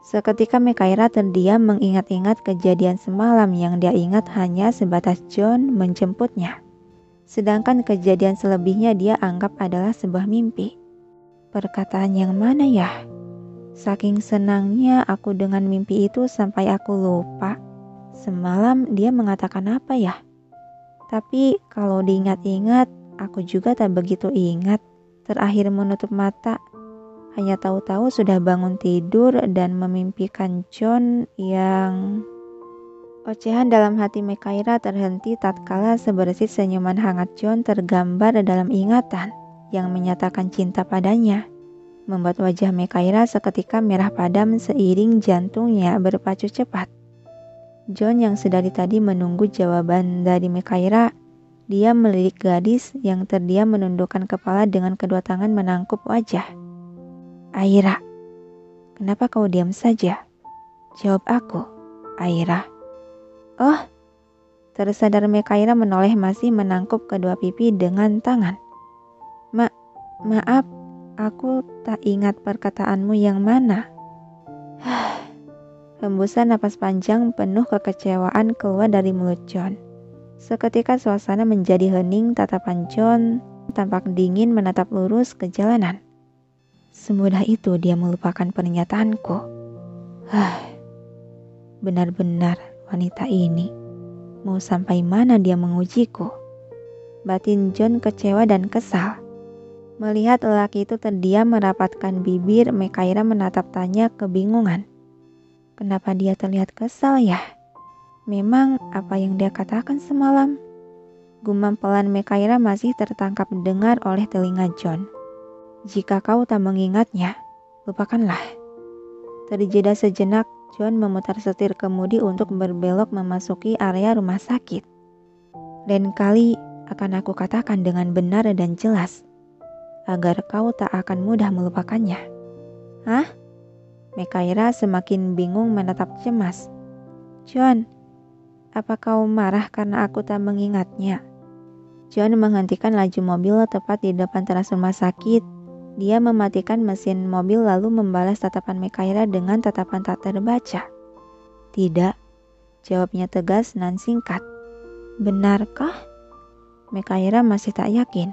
Seketika Mekaira terdiam mengingat-ingat kejadian semalam yang dia ingat hanya sebatas John menjemputnya. Sedangkan kejadian selebihnya dia anggap adalah sebuah mimpi. Perkataan yang mana ya? Saking senangnya aku dengan mimpi itu sampai aku lupa. Semalam dia mengatakan apa ya? Tapi kalau diingat-ingat, aku juga tak begitu ingat. Terakhir menutup mata, hanya tahu-tahu sudah bangun tidur dan memimpikan John yang... Ocehan dalam hati Mekaira terhenti tatkala sebersih senyuman hangat John tergambar dalam ingatan yang menyatakan cinta padanya, membuat wajah Mekaira seketika merah padam seiring jantungnya berpacu cepat. John yang sedari tadi menunggu jawaban dari Mekaira, dia melirik gadis yang terdiam menundukkan kepala dengan kedua tangan menangkup wajah. Aira, kenapa kau diam saja? Jawab aku, Aira. Oh, tersadar Mekaira menoleh masih menangkup kedua pipi dengan tangan. Maaf, aku tak ingat perkataanmu yang mana. Hembusan napas panjang penuh kekecewaan keluar dari mulut John. Seketika suasana menjadi hening, tatapan John tampak dingin menatap lurus ke jalanan. Semudah itu dia melupakan pernyataanku. Benar-benar wanita ini. Mau sampai mana dia mengujiku? Batin John kecewa dan kesal. Melihat lelaki itu terdiam merapatkan bibir, Mekaira menatap tanya kebingungan. Kenapa dia terlihat kesal ya? Memang apa yang dia katakan semalam? Gumam pelan Mekaira masih tertangkap dengar oleh telinga John. Jika kau tak mengingatnya, lupakanlah. Terjeda sejenak, John memutar setir kemudi untuk berbelok memasuki area rumah sakit. Lain kali akan aku katakan dengan benar dan jelas, agar kau tak akan mudah melupakannya. Hah? Mekaira semakin bingung menatap cemas. John, apa kau marah karena aku tak mengingatnya? John menghentikan laju mobil tepat di depan teras rumah sakit. Dia mematikan mesin mobil lalu membalas tatapan Mekaira dengan tatapan tak terbaca. Tidak, jawabnya tegas dan singkat. Benarkah? Mekaira masih tak yakin.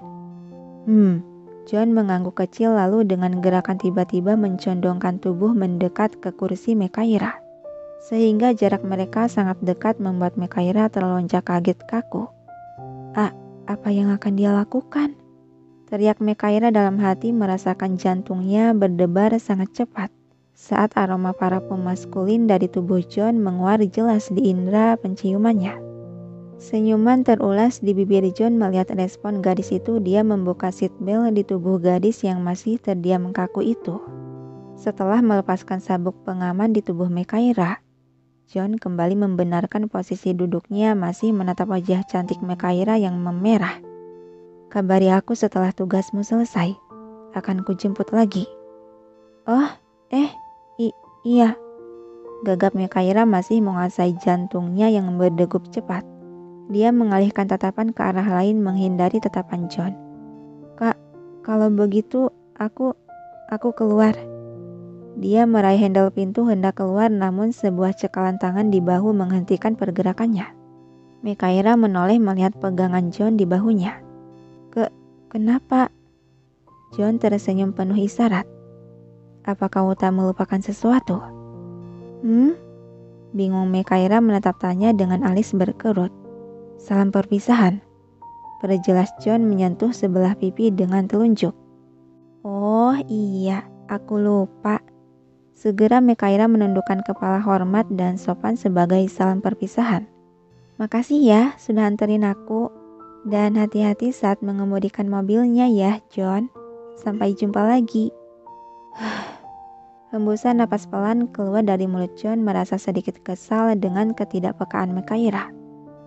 John mengangguk kecil lalu dengan gerakan tiba-tiba mencondongkan tubuh mendekat ke kursi Mekaira. Sehingga jarak mereka sangat dekat membuat Mekaira terlonjak kaget kaku. Apa yang akan dia lakukan? Teriak Mekaira dalam hati merasakan jantungnya berdebar sangat cepat saat aroma parfum maskulin dari tubuh John menguar jelas di indera penciumannya. Senyuman terulas di bibir John melihat respon gadis itu. Dia membuka seatbelt di tubuh gadis yang masih terdiam kaku itu. Setelah melepaskan sabuk pengaman di tubuh Mekaira, John kembali membenarkan posisi duduknya masih menatap wajah cantik Mekaira yang memerah. Kabari aku setelah tugasmu selesai. Akan kujemput lagi. Oh, iya. Gagap Mekaira masih menguasai jantungnya yang berdegup cepat. Dia mengalihkan tatapan ke arah lain menghindari tatapan John. Kak, kalau begitu aku keluar. Dia meraih handle pintu hendak keluar namun sebuah cekalan tangan di bahu menghentikan pergerakannya. Mekaira menoleh melihat pegangan John di bahunya. Kenapa? John tersenyum penuh isyarat. Apa kau tak melupakan sesuatu? Bingung Mekaira menatap tanya dengan alis berkerut. Salam perpisahan. Perjelas John menyentuh sebelah pipi dengan telunjuk. Oh iya, aku lupa. Segera Mekaira menundukkan kepala hormat dan sopan sebagai salam perpisahan. Makasih ya sudah anterin aku. Dan hati-hati saat mengemudikan mobilnya ya, John. Sampai jumpa lagi. Hembusan napas pelan keluar dari mulut John merasa sedikit kesal dengan ketidakpekaan Mekaira.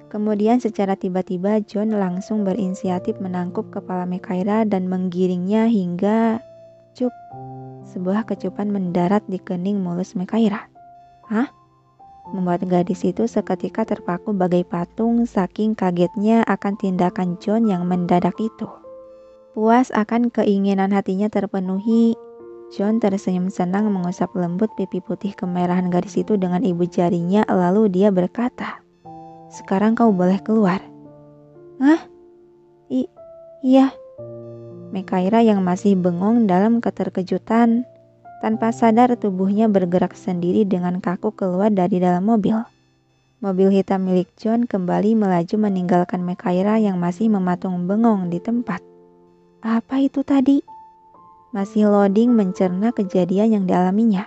Kemudian secara tiba-tiba John langsung berinisiatif menangkup kepala Mekaira dan menggiringnya hingga sebuah kecupan mendarat di kening mulus Mekaira. Hah? membuat gadis itu seketika terpaku bagai patung saking kagetnya akan tindakan John yang mendadak itu. Puas akan keinginan hatinya terpenuhi, John tersenyum senang mengusap lembut pipi putih kemerahan gadis itu dengan ibu jarinya, lalu dia berkata, "Sekarang kau boleh keluar." "Hah? Iya." Mekaira yang masih bengong dalam keterkejutan, tanpa sadar tubuhnya bergerak sendiri dengan kaku keluar dari dalam mobil. Mobil hitam milik John kembali melaju meninggalkan Mekaira yang masih mematung bengong di tempat. Apa itu tadi? Masih loading mencerna kejadian yang dialaminya.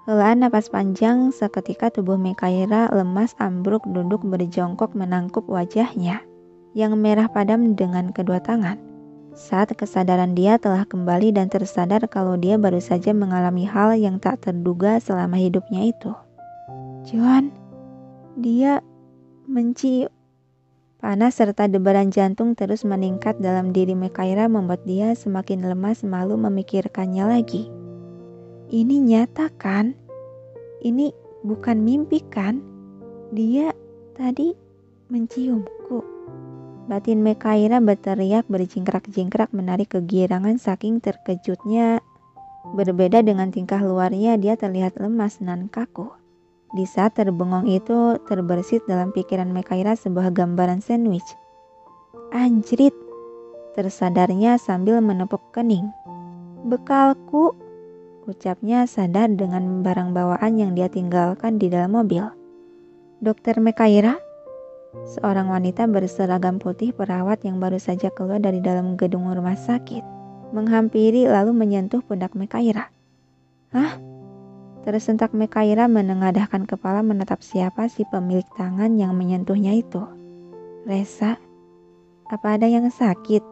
Helaan napas panjang, seketika tubuh Mekaira lemas ambruk duduk berjongkok menangkup wajahnya yang merah padam dengan kedua tangan. Saat kesadaran dia telah kembali dan tersadar kalau dia baru saja mengalami hal yang tak terduga selama hidupnya itu. John, dia mencium. Panas serta debaran jantung terus meningkat dalam diri Mekaira membuat dia semakin lemas malu memikirkannya lagi. Ini nyata kan? Ini bukan mimpi kan? Dia tadi menciumku. Batin Mekaira berteriak berjingkrak-jingkrak menarik kegirangan saking terkejutnya. Berbeda dengan tingkah luarnya, dia terlihat lemas dan kaku. Di saat terbengong itu, terbersit dalam pikiran Mekaira sebuah gambaran sandwich. Anjrit, tersadarnya sambil menepuk kening. Bekalku, ucapnya sadar dengan barang bawaan yang dia tinggalkan di dalam mobil. Dokter Mekaira? Seorang wanita berseragam putih perawat yang baru saja keluar dari dalam gedung rumah sakit, menghampiri lalu menyentuh pundak Mekaira. Hah? Tersentak Mekaira menengadahkan kepala menatap siapa si pemilik tangan yang menyentuhnya itu. Resa, apa ada yang sakit?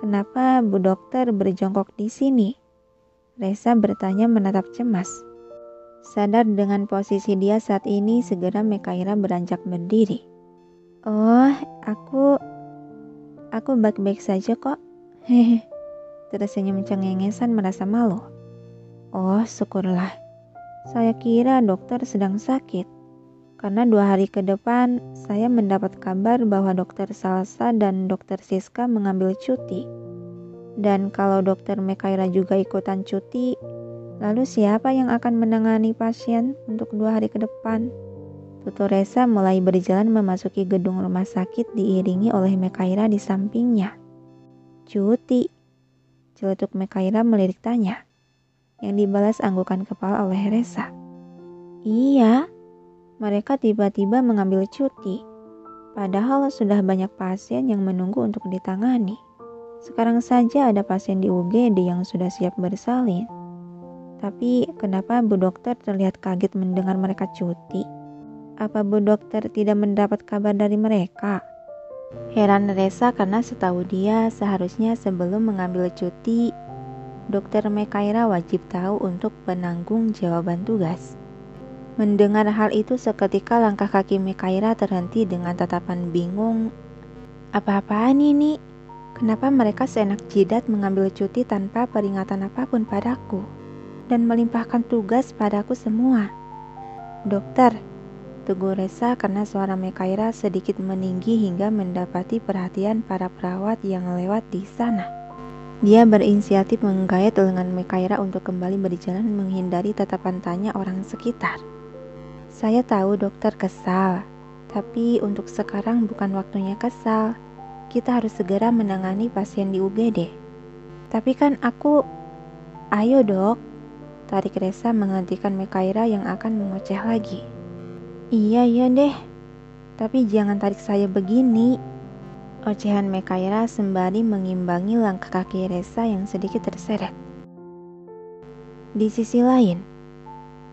Kenapa Bu Dokter berjongkok di sini? Resa bertanya menatap cemas. Sadar dengan posisi dia saat ini, segera Mekaira beranjak berdiri. Oh, aku baik-baik saja kok. Hehe. Tersenyum cengengesan merasa malu. Oh, syukurlah. Saya kira dokter sedang sakit, karena 2 hari ke depan saya mendapat kabar bahwa dokter Salsa dan dokter Siska mengambil cuti. Dan kalau dokter Mekaira juga ikutan cuti, lalu siapa yang akan menangani pasien untuk 2 hari ke depan? Tutur Resa mulai berjalan memasuki gedung rumah sakit diiringi oleh Mekaira di sampingnya. Cuti? Celetuk Mekaira melirik tanya. Yang dibalas anggukan kepala oleh Resa. Iya, mereka tiba-tiba mengambil cuti. Padahal sudah banyak pasien yang menunggu untuk ditangani. Sekarang saja ada pasien di UGD yang sudah siap bersalin. Tapi kenapa Bu Dokter terlihat kaget mendengar mereka cuti? Apa Bu Dokter tidak mendapat kabar dari mereka? Heran Resa karena setahu dia seharusnya sebelum mengambil cuti, Dokter Mekaira wajib tahu untuk penanggung jawaban tugas. Mendengar hal itu seketika langkah kaki Mekaira terhenti dengan tatapan bingung. Apa-apaan ini? Kenapa mereka seenak jidat mengambil cuti tanpa peringatan apapun padaku? Dan melimpahkan tugas padaku semua. Dokter, tegur Resa karena suara Mekaira sedikit meninggi hingga mendapati perhatian para perawat yang lewat di sana. Dia berinisiatif menggayat lengan Mekaira untuk kembali berjalan menghindari tatapan tanya orang sekitar. Saya tahu dokter kesal, tapi untuk sekarang bukan waktunya kesal. Kita harus segera menangani pasien di UGD. Tapi kan aku... Ayo dok, tarik Resa menghentikan Mekaira yang akan mengoceh lagi. Iya deh, tapi jangan tarik saya begini. Ocehan Mekaira sembari mengimbangi langkah kaki Resa yang sedikit terseret. Di sisi lain,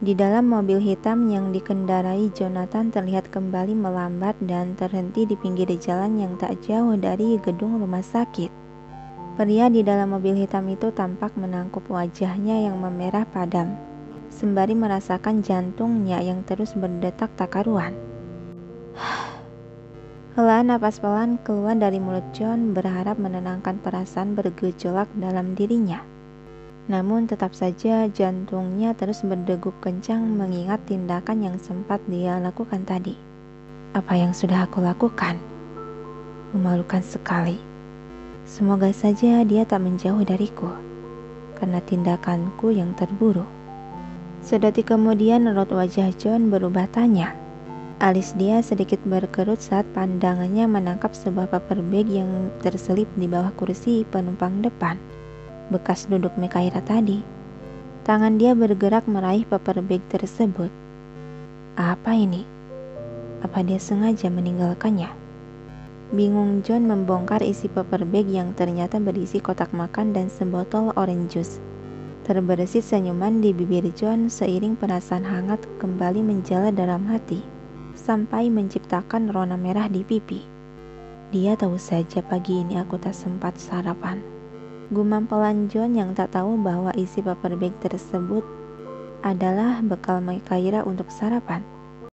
di dalam mobil hitam yang dikendarai Jonathan terlihat kembali melambat dan terhenti di pinggir jalan yang tak jauh dari gedung rumah sakit. Pria di dalam mobil hitam itu tampak menangkup wajahnya yang memerah padam, sembari merasakan jantungnya yang terus berdetak tak karuan. Helaan napas pelan keluar dari mulut John berharap menenangkan perasaan bergejolak dalam dirinya. Namun tetap saja jantungnya terus berdegup kencang mengingat tindakan yang sempat dia lakukan tadi. Apa yang sudah aku lakukan? Memalukan sekali. Semoga saja dia tak menjauh dariku karena tindakanku yang terburuk. Sedetik kemudian raut wajah John berubah tanya. Alis dia sedikit berkerut saat pandangannya menangkap sebuah paper bag yang terselip di bawah kursi penumpang depan, bekas duduk Mekaira tadi. Tangan dia bergerak meraih paper bag tersebut. Apa ini? Apa dia sengaja meninggalkannya? Bingung, John membongkar isi paper bag yang ternyata berisi kotak makan dan sebotol orange juice. Terbersit senyuman di bibir John seiring perasaan hangat kembali menjala dalam hati, sampai menciptakan rona merah di pipi. Dia tahu saja pagi ini aku tak sempat sarapan. Gumam pelan John yang tak tahu bahwa isi paper bag tersebut adalah bekal Mekaira untuk sarapan.